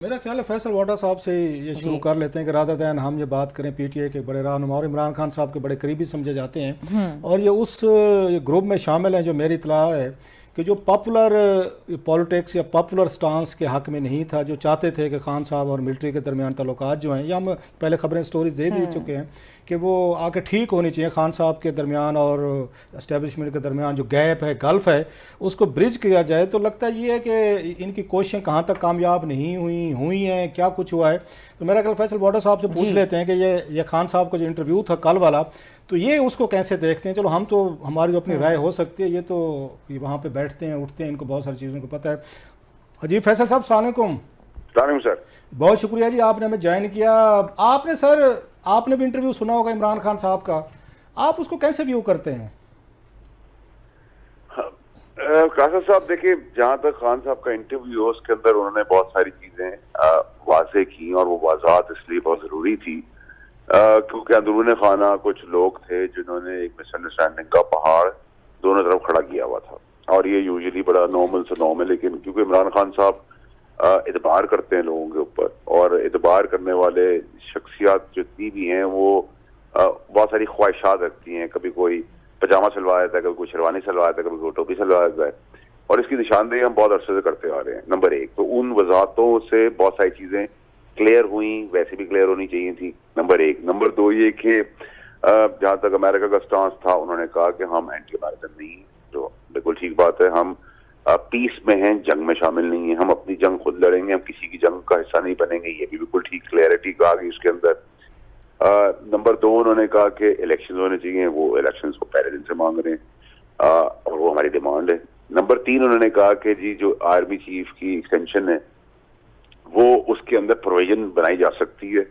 मेरा ख्याल है फैसल वाटा साहब से ये शुरू कर लेते हैं कि राधा दैन हम ये बात करें पीटीआई के बड़े रहनुमा और इमरान खान साहब के बड़े करीबी समझे जाते हैं और ये उस ग्रुप में शामिल हैं जो मेरी इतला है कि जो पॉपुलर पॉलिटिक्स या पॉपुलर स्टांस के हक में नहीं था, जो चाहते थे कि खान साहब और मिलिट्री के दरमियान ताल्लुकात जो हैं, या हम पहले खबरें स्टोरीज दे भी चुके हैं कि वो आके ठीक होनी चाहिए, खान साहब के दरमियान और इस्टेब्लिशमेंट के दरमियान जो गैप है, गल्फ है, उसको ब्रिज किया जाए। तो लगता ये है कि इनकी कोशिशें कहाँ तक कामयाब नहीं हुई हैं, क्या कुछ हुआ है। तो मेरा कल फैसल वाटा साहब से पूछ लेते हैं कि ये खान साहब का जो इंटरव्यू था कल वाला, तो ये उसको कैसे देखते हैं। चलो हम तो हमारी जो अपनी राय हो सकती है, ये तो ये वहाँ पे बैठते हैं उठते हैं, इनको बहुत सारी चीज़ों को पता है। जी फैसल साहब अस्सलाम वालेकुम। सर बहुत शुक्रिया जी, आपने हमें ज्वाइन किया। आपने भी इंटरव्यू सुना होगा इमरान खान साहब का, आप उसको कैसे व्यू करते हैं? कासर साहब देखिए, जहाँ तक खान साहब का इंटरव्यू है उसके अंदर उन्होंने बहुत सारी चीजें वाज़ेह की और वो वजाहत इसलिए बहुत जरूरी थी क्योंकि अंदरूनी खाना कुछ लोग थे जिन्होंने एक मिसअंडरस्टैंडिंग का पहाड़ दोनों तरफ खड़ा किया हुआ था, और ये यूजुअली बड़ा नॉर्मल से नॉर्मल, लेकिन क्योंकि इमरान खान साहब इतबार करते हैं लोगों के ऊपर, और इतबार करने वाले शख्सियत जितनी भी हैं वो बहुत सारी ख्वाहिशात रखती हैं। कभी कोई पजामा सिलवा देता है, कभी कोई शेरवानी सिलवा देता है, कभी कोई टोपी सिलवा देता है, और इसकी निशानदेही हम बहुत अरसे से करते आ रहे हैं। नंबर एक, तो उन वजाहतों से बहुत सारी चीजें क्लियर हुई, वैसे भी क्लियर होनी चाहिए थी, नंबर एक। नंबर दो ये कि जहां तक अमेरिका का स्टांस था, उन्होंने कहा कि हम एंटी अमेरिकन नहीं, जो बिल्कुल ठीक बात है। हम पीस में हैं, जंग में शामिल नहीं है, हम अपनी जंग खुद लड़ेंगे, हम किसी की जंग का हिस्सा नहीं बनेंगे, ये भी बिल्कुल ठीक क्लैरिटी आ गई उसके अंदर। नंबर दो, उन्होंने कहा कि इलेक्शन होने चाहिए, वो इलेक्शन को पहले दिन से मांग रहे हैं और वो हमारी डिमांड है। नंबर तीन, उन्होंने कहा कि जी जो आर्मी चीफ की एक्सटेंशन है वो उसके अंदर प्रोविजन बनाई जा सकती है,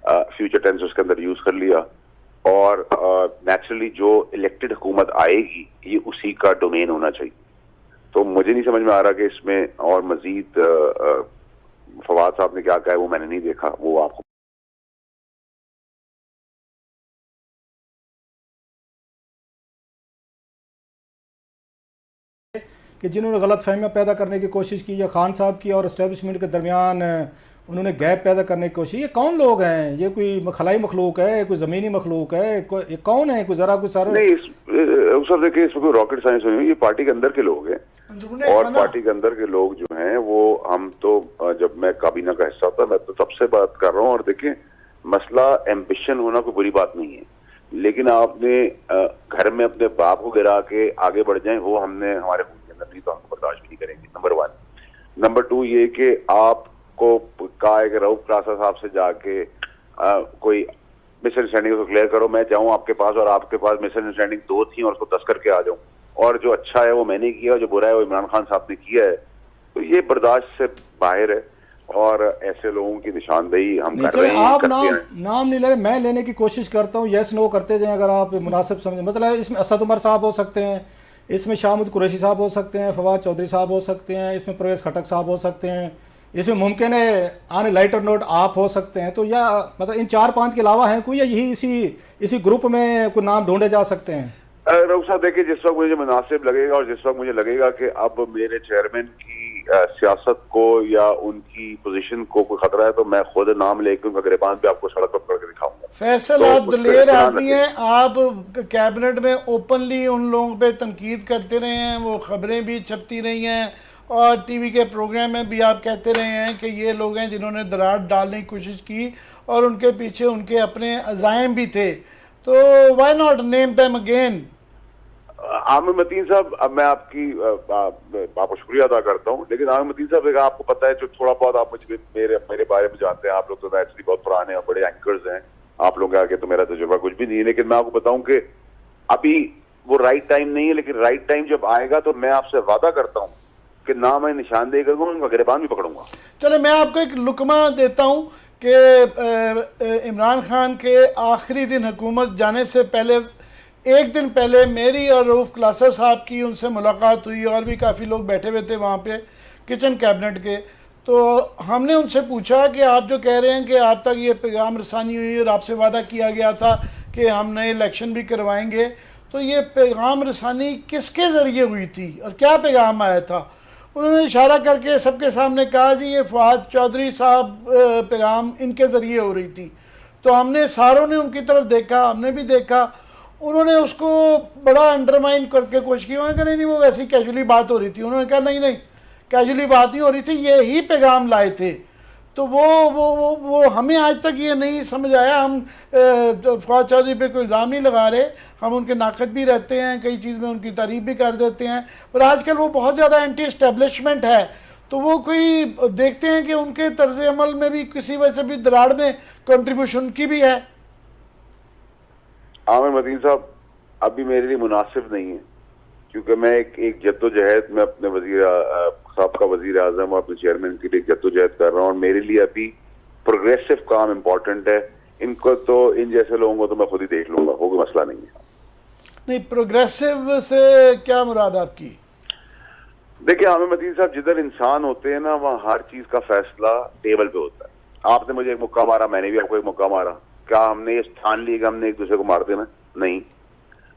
फ्यूचर टेंस उसके अंदर यूज कर लिया, और नेचुरली जो इलेक्टेड हुकूमत आएगी ये उसी का डोमेन होना चाहिए। तो मुझे नहीं समझ में आ रहा कि इसमें और मजीद फवाद साहब ने क्या कहा है वो मैंने नहीं देखा, वो आपको कि जिन्होंने गलत फहमियाँ पैदा करने की कोशिश की या खान साहब की और इस्टेब्लिशमेंट के दरमियान उन्होंने गैप पैदा करने की कोशिश, ये कौन लोग हैं? ये कोई खलाई मखलूक है, कोई ज़मीनी मखलूक है, ये कौन है? कोई ज़रा कोई सारा नहीं, सर देखिए इसमें कोई रॉकेट साइंस नहीं है, ये पार्टी के अंदर के लोग हैं, और पार्टी के अंदर के लोग जो हैं वो हम तो जब मैं काबीना का हिस्सा था मैं तो सबसे बात कर रहा हूँ। और देखिए मसला एम्बिशन होना कोई बुरी बात नहीं है, लेकिन आपने घर में अपने बाप को गिरा के आगे बढ़ जाए वो हमने हमारे अंदर नहीं, तो हमको बर्दाश्त भी नहीं करेंगे, नंबर वन। नंबर टू ये कि आपको कहा है कि रऊफ क्लासा साहब से जाके कोई मिसअंडरस्टैंडिंग को क्लियर करो, मैं जाऊं आपके पास और आपके पास मिसअंडरस्टैंडिंग दो थी और उसको 10 करके आ जाऊं, और जो अच्छा है वो मैंने किया, जो बुरा है वो इमरान खान साहब ने किया है, तो ये बर्दाश्त से बाहर है। और ऐसे लोगों की निशानदेही हम कर रहे हैं। आप नाम नहीं ले रहे, मैं लेने की कोशिश करता हूँ, यस नो करते जाएं अगर आप मुनासिब समझें। मतलब इसमें असद उमर साहब हो सकते हैं, इसमें शामुद कुरैशी साहब हो सकते हैं, फवाद चौधरी साहब हो सकते हैं, इसमें परवेज खटक साहब हो सकते हैं, इसमें मुमकिन है आने लाइटर नोट आप हो सकते हैं। तो या मतलब इन 4-5 के अलावा हैं कोई, या यही इसी ग्रुप में कोई नाम ढूंढे जा सकते हैं? रऊफ साहब देखिए, जिस वक्त मुझे मुनासिब लगेगा और जिस वक्त मुझे लगेगा कि अब मेरे चेयरमैन की सियासत को या उनकी पोजीशन को कोई खतरा है, तो मैं खुद नाम लेकर उनका गिरबान पे आपको सड़क पर पकड़ के दिखाऊंगा। फैसल तो आप दलेर आदमी हैं, आप कैबिनेट में ओपनली उन लोगों पे तनकीद करते रहे हैं, वो खबरें भी छपती रही हैं और टीवी के प्रोग्राम में भी आप कहते रहे हैं कि ये लोग हैं जिन्होंने दरार डालने की कोशिश की और उनके पीछे उनके अपने अज़ाइम भी थे, तो why not name them again? Aamir Mateen साहब, अब मैं आपको शुक्रिया अदा करता हूँ, लेकिन आमिर मतीन साहब आपको पता है जो थोड़ा बहुत आप मुझे मेरे बारे में जानते हैं, आप लोग तो एक्चुअली बहुत पुराने और बड़े एंकर्स हैं, आप लोग आगे तो मेरा तजुर्बा कुछ भी नहीं है, लेकिन मैं आपको बताऊं कि अभी वो राइट टाइम नहीं है, लेकिन राइट टाइम जब आएगा तो मैं आपसे वादा करता हूँ कि ना मैं निशानदेही करूंगा, उनका गिरबान भी पकड़ूंगा। चलो मैं आपको एक लुकमा देता हूँ कि इमरान खान के आखिरी दिन हुकूमत जाने से पहले एक दिन पहले मेरी और रऊफ क्लासा साहब की उनसे मुलाकात हुई, और भी काफ़ी लोग बैठे हुए थे वहाँ पे किचन कैबिनेट के। तो हमने उनसे पूछा कि आप जो कह रहे हैं कि आप तक ये पैगाम रसानी हुई और आपसे वादा किया गया था कि हम नए इलेक्शन भी करवाएंगे, तो ये पैगाम रसानी किसके ज़रिए हुई थी और क्या पैगाम आया था? उन्होंने इशारा करके सबके सामने कहा जी ये फवाद चौधरी साहब पैगाम इनके ज़रिए हो रही थी। तो हमने सारों ने उनकी तरफ देखा, हमने भी देखा, उन्होंने उसको बड़ा अंडरमाइन करके कोशिश की। उन्होंने कहा नहीं वो वैसी कैजुअली बात हो रही थी। उन्होंने कहा नहीं नहीं कैजुअली बात नहीं हो रही थी, ये ही पैगाम लाए थे। तो वो हमें आज तक ये नहीं समझ आया। हम फवाद चौधरी पे कोई इल्ज़ाम नहीं लगा रहे, हम उनके नाकद भी रहते हैं, कई चीज़ में उनकी तारीफ भी कर देते हैं, पर आजकल वो बहुत ज़्यादा एंटी एस्टेब्लिशमेंट है। तो वो कोई देखते हैं कि उनके तर्ज अमल में भी किसी वजह से भी दराड़ में कंट्रीब्यूशन की भी है। आमिर मतीन साहब अभी मेरे लिए मुनासिब नहीं है, क्योंकि मैं एक जद्दोजहद में अपने साबका वजीर आजम और अपने चेयरमैन के लिए जद्दोजहद कर रहा हूँ, और मेरे लिए अभी प्रोग्रेसिव काम इम्पोर्टेंट है। इनको तो इन जैसे लोगों को तो मैं खुद ही देख लूंगा, वो कोई मसला नहीं है। नहीं, प्रोग्रेसिव से क्या मुराद आपकी? देखिए आमिर मतीन साहब, जिधर इंसान होते हैं ना वहाँ हर चीज का फैसला टेबल पे होता है। आपने मुझे एक मुक्का मारा, मैंने भी आपको एक मुक्का मारा, क्या हमने ये ठान लिया कि हमने एक दूसरे को मार देना? नहीं।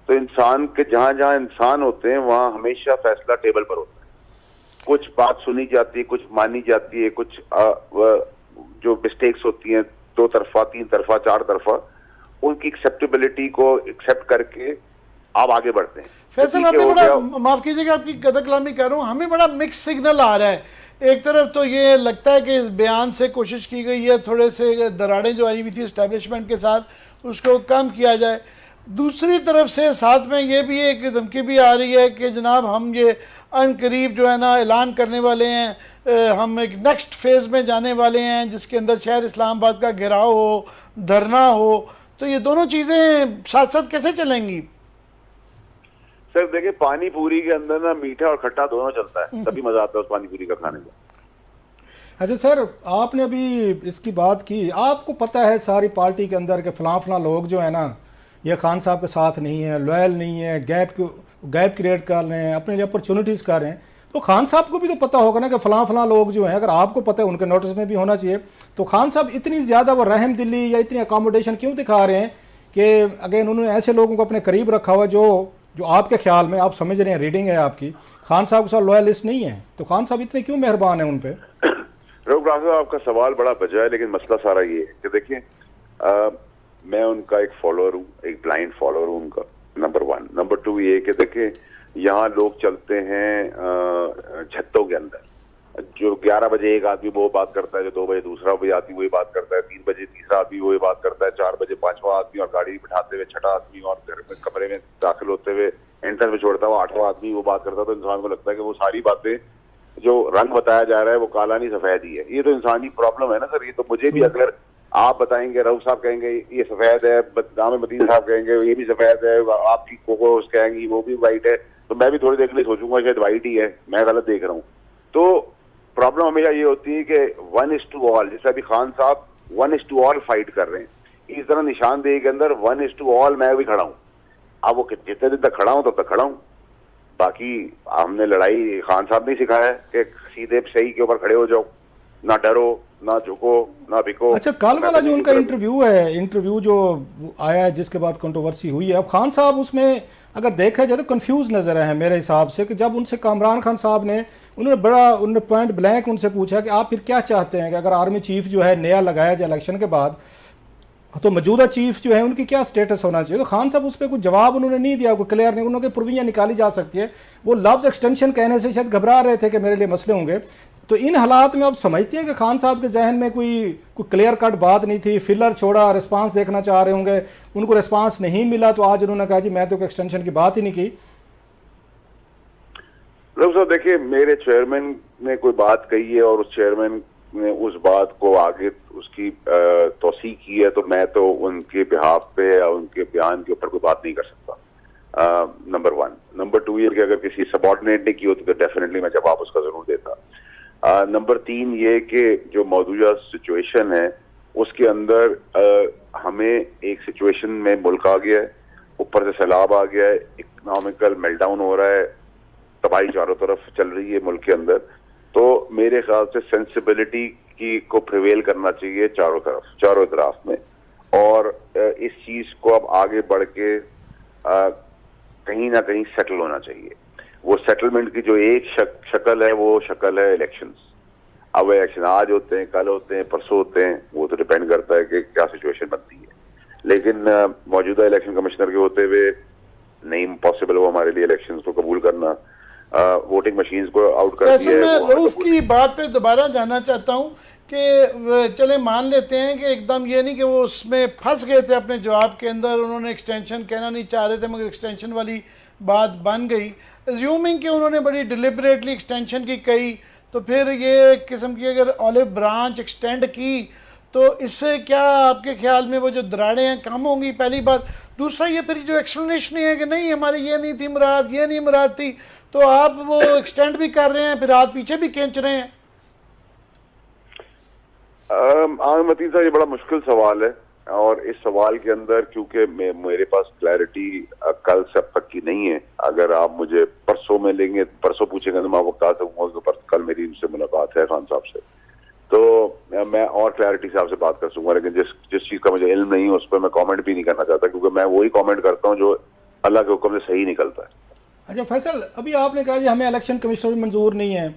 तो इंसान के जहां जहां इंसान होते हैं वहां हमेशा फैसला टेबल पर होता है। कुछ बात सुनी जाती है, कुछ मानी जाती है, कुछ जो मिस्टेक्स होती हैं 2 तरफा 3 तरफा 4 तरफा, उनकी एक्सेप्टेबिलिटी को एक्सेप्ट करके आप आगे बढ़ते हैं। फैसल आपने बड़ा, माफ कीजिएगा आपकी कदर कलामी कर रहा हूँ, हमें बड़ा मिक्स सिग्नल आ रहा है। एक तरफ तो ये लगता है कि इस बयान से कोशिश की गई है थोड़े से दरारें जो आई हुई थी इस्टेब्लिशमेंट के साथ उसको कम किया जाए, दूसरी तरफ से साथ में ये भी एक धमकी भी आ रही है कि जनाब हम ये अनकरीब जो है ना ऐलान करने वाले हैं, हम एक नेक्स्ट फेज़ में जाने वाले हैं जिसके अंदर शायद इस्लामाबाद का घेराव हो, धरना हो। तो ये दोनों चीज़ें साथ साथ कैसे चलेंगी? सर देखिए, पानी पूरी के अंदर ना मीठा और खट्टा दोनों चलता है, तभी मजा आता है उस पानी पूरी का खाने का। अच्छा सर, आपने अभी इसकी बात की, आपको पता है सारी पार्टी के अंदर के फलां लोग जो है ना ये खान साहब के साथ नहीं है, लॉयल नहीं है, गैप क्रिएट कर रहे हैं, अपने लिए अपॉर्चुनिटीज़ कर रहे हैं। तो खान साहब को भी तो पता होगा ना कि फलां लोग जो हैं, अगर आपको पता है उनके नोटिस में भी होना चाहिए। तो खान साहब इतनी ज़्यादा वो रहम दिली या इतनी अकोमोडेशन क्यों दिखा रहे हैं कि अगेन उन्होंने ऐसे लोगों को अपने करीब रखा हुआ जो आपके ख्याल में, आप समझ रहे हैं, रीडिंग है आपकी, खान साहब के साथ लॉयलिस्ट नहीं है। तो खान साहब इतने क्यों मेहरबान है उन पर? आपका सवाल बड़ा बजा है, लेकिन मसला सारा ये है कि देखिए मैं उनका एक फॉलोअर हूँ, एक ब्लाइंड फॉलोअर हूँ उनका, नंबर 1। नंबर 2 ये कि देखिए यहाँ लोग चलते हैं छत्तों के अंदर, जो 11 बजे एक आदमी वो बात करता है, जो 2 बजे दूसरा भी आदमी वही बात करता है, 3 बजे तीसरा आदमी वही बात करता है, 4 बजे 5वां आदमी, और गाड़ी बिठाते हुए 6ठा आदमी, और घर में कमरे में दाखिल होते हुए एंट्रेंस में छोड़ता हुआ 8वां आदमी वो बात करता है। तो इंसान को लगता है कि वो सारी बातें जो रंग बताया जा रहा है वो काला नहीं सफेद ही है। ये तो इंसानी प्रॉब्लम है ना सर। ये तो मुझे भी, अगर आप बताएंगे, रऊफ साहब कहेंगे ये सफेद है, आमिर मतीन साहब कहेंगे ये भी सफेद है, आपकी कोको कहेंगी वो भी वाइट है, तो मैं भी थोड़ी देर के लिए सोचूंगा शायद वाइट ही है, मैं गलत देख रहा हूँ। तो प्रॉब्लम हमेशा ये होती है कि 1:all, जैसे अभी खान साहब 1:all फाइट कर रहे हैं, इस तरह निशानदेही के अंदर 1:all मैं भी खड़ा हूँ। अब वो जितने दिन तक खड़ा हूँ तब तक खड़ा हूँ। बाकी हमने लड़ाई, खान साहब ने सिखाया है कि सीधे सही के ऊपर खड़े हो जाओ, ना डरो, ना झुको, ना बिको। अच्छा, कल वाला जो उनका इंटरव्यू जो आया है जिसके बाद कंट्रोवर्सी हुई है, अब खान साहब उसमें अगर देखा जाए तो कंफ्यूज नजर आए हैं मेरे हिसाब से, कि जब उनसे कामरान खान साहब ने उन्होंने पॉइंट ब्लैंक उनसे पूछा कि आप फिर क्या चाहते हैं कि अगर आर्मी चीफ जो है नया लगाया जाए इलेक्शन के बाद, तो मौजूदा चीफ जो है उनकी क्या स्टेटस होना चाहिए। तो खान साहब उस पर कुछ जवाब उन्होंने नहीं दिया, कोई क्लियर नहीं। उन्होंने प्रवियाँ निकाली जा सकती है, वो लफ्ज एक्सटेंशन कहने से शायद घबरा रहे थे कि मेरे लिए मसले होंगे। तो इन हालात में आप समझते हैं कि खान साहब के जहन में कोई क्लियर कट बात नहीं थी, फिलर छोड़ा, रिस्पांस देखना चाह रहे होंगे, उनको रिस्पांस नहीं मिला, तो आज उन्होंने कहा जी मैं तो एक्सटेंशन की बात ही नहीं की। साहब देखिए, मेरे चेयरमैन ने कोई बात कही है और उस चेयरमैन ने उस बात को आगे उसकी तौसीह की है, तो मैं तो उनके बिहाफ पे या उनके बयान के ऊपर कोई बात नहीं कर सकता, नंबर 1। नंबर 2 ये कि अगर किसी सबऑर्डिनेट ने की होती तो डेफिनेटली मैं जवाब उसका जरूर देता। नंबर 3 ये कि जो मौजूदा सिचुएशन है उसके अंदर हमें एक सिचुएशन में मुल्क आ गया है, ऊपर से सैलाब आ गया है, इकोनॉमिकल मेल्टडाउन हो रहा है, तबाही चारों तरफ चल रही है मुल्क के अंदर। तो मेरे ख्याल से सेंसिबिलिटी की को प्रिवेल करना चाहिए चारों इतराफ में, और इस चीज को अब आगे बढ़ के कहीं ना कहीं सेटल होना चाहिए। वो सेटलमेंट की जो एक शक्ल है वो शक्ल है इलेक्शंस। अब इलेक्शन आज होते हैं, कल होते हैं, परसों होते हैं, वो तो डिपेंड करता है कि क्या सिचुएशन बनती है। लेकिन मौजूदा इलेक्शन कमिश्नर के होते हुए नहीं पॉसिबल वो हमारे लिए इलेक्शंस को कबूल करना। वोटिंग मशीन्स को आउट कर दिया है। मैं रऊफ की बात पे दोबारा जाना चाहता हूँ कि चले मान लेते हैं कि एकदम ये नहीं कि वो उसमें फंस गए थे अपने जवाब के अंदर, उन्होंने एक्सटेंशन कहना नहीं चाह रहे थे मगर एक्सटेंशन वाली बात बन गई। एज्यूमिंग कि उन्होंने बड़ी डिलिबरेटली एक्सटेंशन की कही, तो फिर ये किस्म की अगर ऑलिव ब्रांच एक्सटेंड की तो इससे क्या आपके ख्याल में वो जो दरारें हैं कम होंगी? पहली बात। दूसरा ये फिर जो एक्सप्लेनेशन है कि नहीं हमारी ये नहीं थी मुराद, ये नहीं मुराद थी, तो आप वो एक्सटेंड भी कर रहे हैं फिर हाथ पीछे भी खींच रहे हैं। मतीन साहब, ये बड़ा मुश्किल सवाल है और इस सवाल के अंदर क्योंकि मेरे पास क्लैरिटी कल से अब तक की नहीं है। अगर आप मुझे परसों में लेंगे, परसों पूछेंगे तो मैं आपको बता सकूंगा कि कल मेरी उनसे मुलाकात है खान साहब से, तो मैं और क्लैरिटी से आपसे बात कर सकूंगा। लेकिन जिस चीज का मुझे इल्म नहीं है उस पर मैं कमेंट भी नहीं करना चाहता, क्योंकि मैं वही कमेंट करता हूँ जो अल्लाह के हुक्म से सही निकलता है। अच्छा फैसल, अभी आपने कहा जी हमें इलेक्शन कमिश्नर भी मंजूर नहीं है,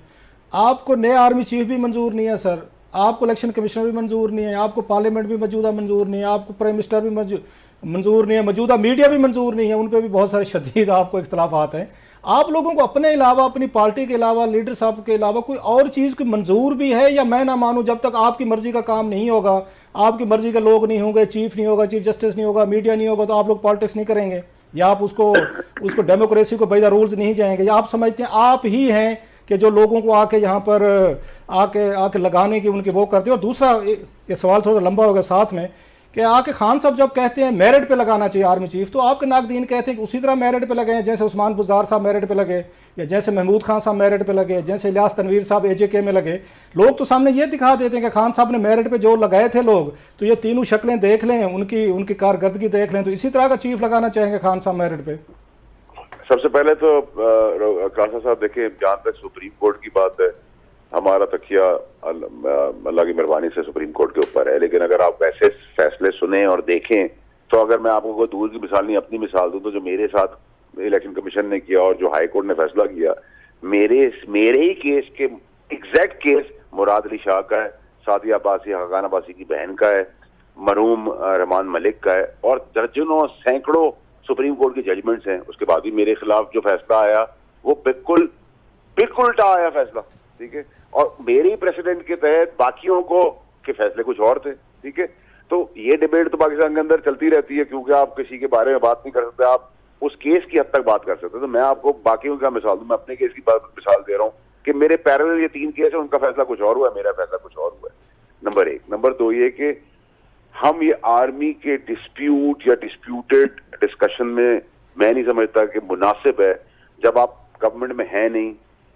आपको नए आर्मी चीफ भी मंजूर नहीं है सर, आपको इलेक्शन कमिश्नर भी मंजूर नहीं है, आपको पार्लियामेंट भी मौजूदा मंजूर नहीं है, आपको प्राइम मिनिस्टर भी मंजूर नहीं है, मौजूदा मीडिया भी मंजूर नहीं है, उन पर भी बहुत सारे शदीद आपको इख्तलाफात हैं। आप लोगों को अपने अलावा, अपनी पार्टी के अलावा, लीडर साहब के अलावा कोई और चीज़ कोई मंजूर भी है? या मैं ना मानूं जब तक आपकी मर्जी का काम नहीं होगा, आपकी मर्जी के लोग नहीं होंगे, चीफ नहीं होगा, चीफ जस्टिस नहीं होगा, मीडिया नहीं होगा, तो आप लोग पॉलिटिक्स नहीं करेंगे या आप उसको डेमोक्रेसी को बाय द रूल्स नहीं जाएंगे? या आप समझते हैं आप ही हैं कि जो लोगों को आके यहाँ पर आके लगाने की उनके वो करते हैं? और दूसरा ये सवाल थोड़ा लंबा होगा साथ में कि आके खान साहब जब कहते हैं मेरिट पे लगाना चाहिए आर्मी चीफ, तो आपके नाकदीन कहते हैं कि उसी तरह मेरिट पे लगे, जैसे उस्मान बुज़दार साहब मेरिट पे लगे, या जैसे महमूद खान साहब मेरिट पे लगे, जैसे इलियास तनवीर साहब AJK में लगे। लोग तो सामने ये दिखा देते हैं कि खान साहब ने मेरिट पे जो लगाए थे लोग, तो ये तीनों शक्लें देख लें, उनकी कारकर्दगी देख लें, तो इसी तरह का चीफ लगाना चाहेंगे खान साहब मेरिट पे? सबसे पहले तो कासा साहब देखिए, जहां तक सुप्रीम कोर्ट की बात है, हमारा तकिया अल्लाह की मेहरबानी से सुप्रीम कोर्ट के ऊपर है। लेकिन अगर आप वैसे फैसले सुने और देखें, तो अगर मैं आपको कोई दूर की मिसाल नहीं अपनी मिसाल दूं, तो जो मेरे साथ इलेक्शन कमीशन ने किया और जो हाई कोर्ट ने फैसला किया, मेरे ही केस के एग्जैक्ट केस मुराद अली शाह का है, सादिया अब्बासी हकान अब्बासी की बहन का है, मरहूम रहमान मलिक का है, और दर्जनों सैकड़ों सुप्रीम कोर्ट की जजमेंट्स हैं। उसके बाद भी मेरे खिलाफ जो फैसला आया वो बिल्कुल उल्टा आया फैसला, ठीक है। और मेरे ही प्रेसिडेंट के तहत बाकियों को के फैसले कुछ और थे, ठीक है। तो ये डिबेट तो पाकिस्तान के अंदर चलती रहती है, क्योंकि आप किसी के बारे में बात नहीं कर सकते, आप उस केस की हद तक बात कर सकते। तो मैं आपको बाकियों का मिसाल दूं, मैं अपने केस की मिसाल दे रहा हूँ कि मेरे पैरेलल ये 3 केस है, उनका फैसला कुछ और हुआ है, मेरा फैसला कुछ और हुआ है। नंबर 1। नंबर 2 ये कि हम ये आर्मी के डिस्प्यूट या डिस्प्यूटेड डिस्कशन में मैं नहीं समझता कि मुनासिब है, जब आप गवर्नमेंट में है नहीं,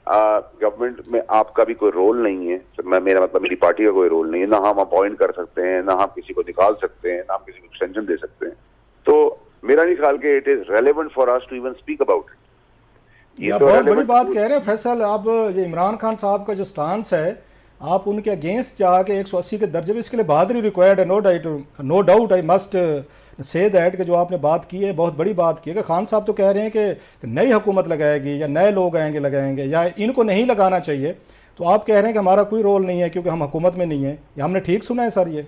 गवर्नमेंट में आपका भी कोई रोल नहीं है, मेरा मतलब मेरी पार्टी का कोई रोल नहीं है, ना हम अपॉइंट कर सकते हैं, ना हम किसी को निकाल सकते हैं, ना हम किसी को एक्सटेंशन दे सकते हैं। तो मेरा नहीं ख्याल कि it is relevant for us to even speak about it. ये तो बहुत बड़ी बात कह रहे हैं फैसल। अब ये इमरान खान साहब का जो स्टांस है, आप उनके अगेंस्ट जाके 180 के दर्जे में, इसके लिए बहादुरी रिक्वायर्ड है, no doubt I must say that कि जो आपने बात की है बहुत बड़ी बात की है। कि खान साहब तो कह रहे हैं कि नई हुकूमत लगाएगी या नए लोग आएंगे लगाएंगे या इनको नहीं लगाना चाहिए, तो आप कह रहे हैं कि हमारा कोई रोल नहीं है क्योंकि हम हुकूमत में नहीं है। ये हमने ठीक सुना है सर? ये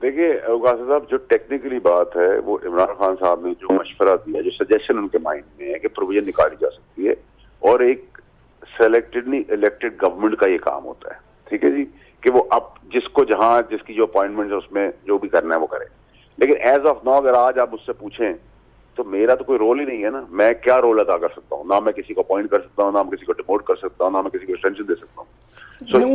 देखिए कासिम साहब, जो टेक्निकली बात है वो इमरान खान साहब ने जो मशवरा दिया, जो सजेशन उनके माइंड में है कि प्रोविजन निकाली जा सकती है, और एक सेलेक्टेडली इलेक्टेड गवर्नमेंट का ये काम होता है, ठीक है जी, कि वो अब जिसको जहां जिसकी जो अपॉइंटमेंट है उसमें जो भी करना है वो करे। लेकिन एज ऑफ नाउ अगर आज आप मुझसे पूछें तो मेरा तो कोई रोल ही नहीं है ना। मैं क्या रोल अदा कर सकता हूँ? ना मैं किसी को अपॉइंट कर सकता हूँ, ना मैं किसी को डिमोट कर सकता हूँ, ना मैं किसी को एक्सटेंशन दे सकता हूँ।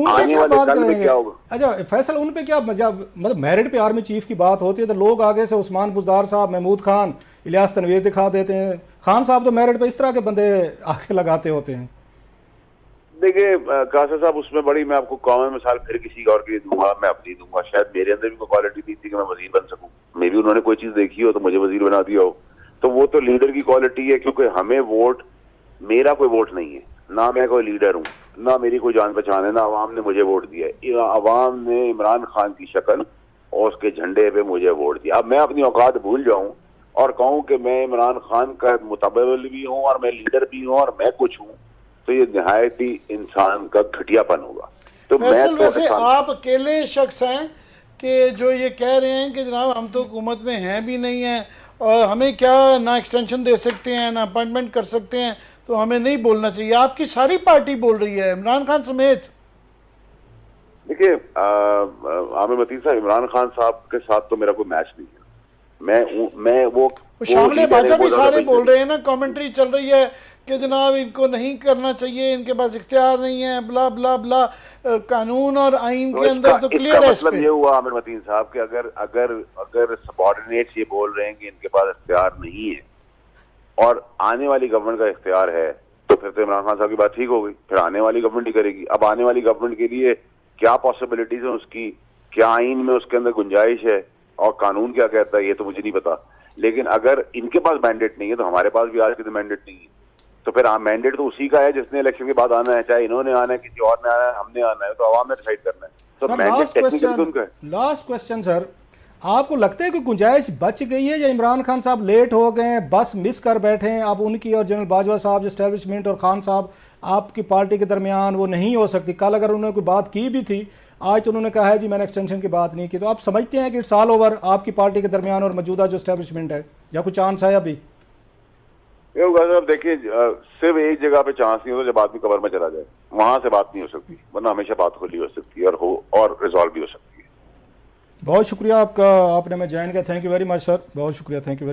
आने वाले कल में क्या होगा? अच्छा फैसल, उन पे क्या मतलब मेरिट पे आर्मी चीफ की बात होती है तो लोग आगे से उस्मान बुज़दार साहब, महमूद खान, इलियास तनवीर दिखा देते हैं। खान साहब तो मेरिट पे इस तरह के बंदे आके लगाते होते हैं। देखिए कासा साहब, उसमें बड़ी मैं आपको कॉमन मिसाल फिर किसी और की दूंगा, मैं अपनी दूंगा। शायद मेरे अंदर भी कोई क्वालिटी नहीं थी कि मैं वजीर बन सकूं, मे भी उन्होंने कोई चीज देखी हो तो मुझे वजीर बना दिया हो, तो वो तो लीडर की क्वालिटी है। क्योंकि हमें वोट, मेरा कोई वोट नहीं है, ना मैं कोई लीडर हूँ, ना मेरी कोई जान पहचान है, ना अवाम ने मुझे वोट दिया है। अवाम ने इमरान खान की शक्ल और उसके झंडे पे मुझे वोट दिया। अब मैं अपनी औकात भूल जाऊं और कहूं कि मैं इमरान खान का मुतबल भी हूं और मैं लीडर भी हूं और मैं कुछ हूं, तो ये निहायत ही इंसान का घटियापन होगा। तो फैसल, वैसे आप अकेले शख्स हैं कि जो ये कह रहे हैं कि जनाब हम तो हुकूमत में हैं भी नहीं हैं और हमें क्या ना एक्सटेंशन दे सकते हैं ना अपॉइंटमेंट कर सकते हैं, तो हमें नहीं बोलना चाहिए। आपकी सारी पार्टी बोल रही है, इमरान खान समेत। देखिए आमिर मतीन साहब, इमरान खान साहब के साथ तो मेरा कोई मैच नहीं है। मैं वो शामिल बाजा भी सारे बोल रहे हैं ना, कमेंट्री चल रही है कि जनाब इनको नहीं करना चाहिए, इनके पास इख्तियार नहीं है, ब्ला ब्ला ब्ला। कानून और आइन के अंदर तो क्लियर है। मतलब ये हुआ आमिर मतीन साहब कि अगर सबॉर्डिनेट्स ये बोल रहे हैं कि इनके पास इख्तियार नहीं है और आने वाली गवर्नमेंट का इख्तियार है, तो फिर तो इमरान खान साहब की बात ठीक हो गई, फिर आने वाली गवर्नमेंट ही करेगी। अब आने वाली गवर्नमेंट के लिए क्या पॉसिबिलिटीज है उसकी, क्या आइन में उसके अंदर गुंजाइश है और कानून क्या कहता है, ये तो मुझे नहीं पता। लेकिन अगर इनके पास मैंडेट नहीं है तो हमारे पास भी आज के दिन मैंडेट नहीं है, तो फिर मैंडेट तो उसी का है जिसने इलेक्शन के बाद आना है, चाहे इन्होंने आना है, किसी और ने आना है, हमने आना है, तो आवाम ने डिसाइड करना है। तो मैंडेट टेक्निकली तो उनका है। लास्ट क्वेश्चन सर, आपको लगता है कि गुंजाइश बच गई है या इमरान खान साहब लेट हो गए हैं, बस मिस कर बैठे हैं? अब उनकी और जनरल बाजवा साहब एस्टेब्लिशमेंट और खान साहब आपकी पार्टी के दरमियान वो नहीं हो सकती। कल अगर उन्होंने कोई बात की भी थी, आज तो उन्होंने कहा है जी मैंने एक्सटेंशन की बात नहीं की, तो आप समझते हैं कि इट्स ऑल ओवर आपकी पार्टी के दरमियान और मौजूदा जो एस्टेब्लिशमेंट है, या कुछ चांस है अभी? देखिए सिर्फ एक जगह पे चांस नहीं होता, जब आदमी कबर में चला जाए वहां से बात नहीं हो सकती, वरना हमेशा बात खुली हो सकती है और रिजॉल्व भी हो सकती है। बहुत शुक्रिया आपका, आपने हमें ज्वाइन किया। Thank you very much sir, बहुत शुक्रिया, थैंक यू वेरी